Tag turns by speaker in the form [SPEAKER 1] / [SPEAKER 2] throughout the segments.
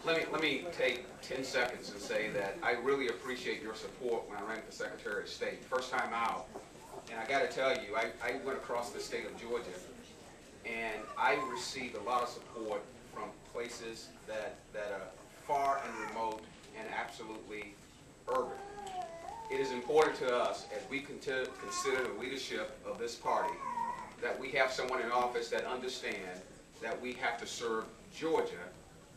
[SPEAKER 1] Let me take 10 seconds and say that I really appreciate your support when I ran for Secretary of State. First time out, and I got to tell you, I went across the state of Georgia, and I received a lot of support from places that are far and remote and absolutely urban. It is important to us, as we consider the leadership of this party, that we have someone in office that understands that we have to serve Georgia,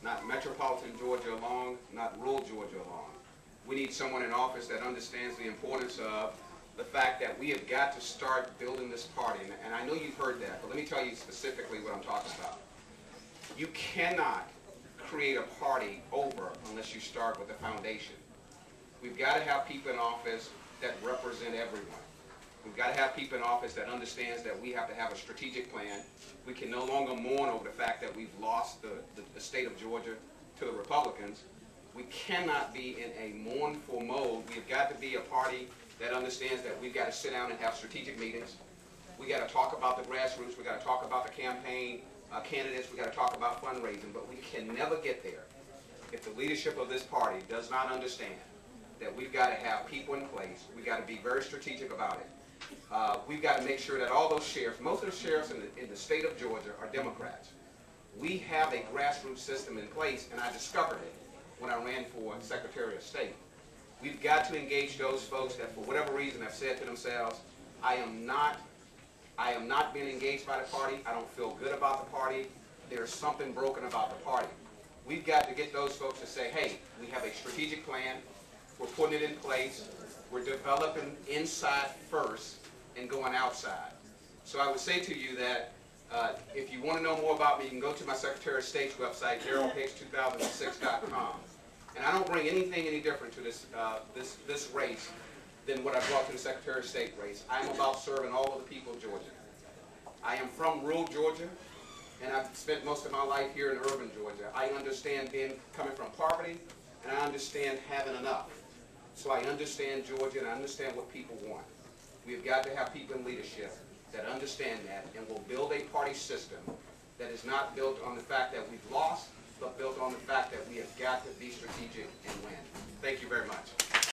[SPEAKER 1] not metropolitan Georgia alone, not rural Georgia alone. We need someone in office that understands the importance of the fact that we have got to start building this party. And I know you've heard that, but let me tell you specifically what I'm talking about. You cannot create a party over unless you start with the foundation. We've got to have people in office that represent everyone. We've got to have people in office that understands that we have to have a strategic plan. We can no longer mourn over the fact that we've lost the state of Georgia to the Republicans. We cannot be in a mournful mode. We've got to be a party that understands that we've got to sit down and have strategic meetings. We've got to talk about the grassroots. We've got to talk about the campaign candidates. We've got to talk about fundraising. But we can never get there if the leadership of this party does not understand that we've got to have people in place. We've got to be very strategic about it. We've got to make sure that all those sheriffs, most of the sheriffs in the state of Georgia are Democrats. We have a grassroots system in place, and I discovered it when I ran for Secretary of State. We've got to engage those folks that, for whatever reason, have said to themselves, I am not being engaged by the party. I don't feel good about the party. There's something broken about the party. We've got to get those folks to say, hey, we have a strategic plan. We're putting it in place. We're developing inside first and going outside. So I would say to you that if you want to know more about me, you can go to my Secretary of State's website, DarrylHicks2006.com. And I don't bring anything any different to this race than what I brought to the Secretary of State race. I'm about serving all of the people of Georgia. I am from rural Georgia, and I've spent most of my life here in urban Georgia. I understand coming from poverty, and I understand having enough. So I understand Georgia, and I understand what people want. We've got to have people in leadership that understand that, and will build a party system that is not built on the fact that we've lost, but built on the fact that we have got to be strategic and win. Thank you very much.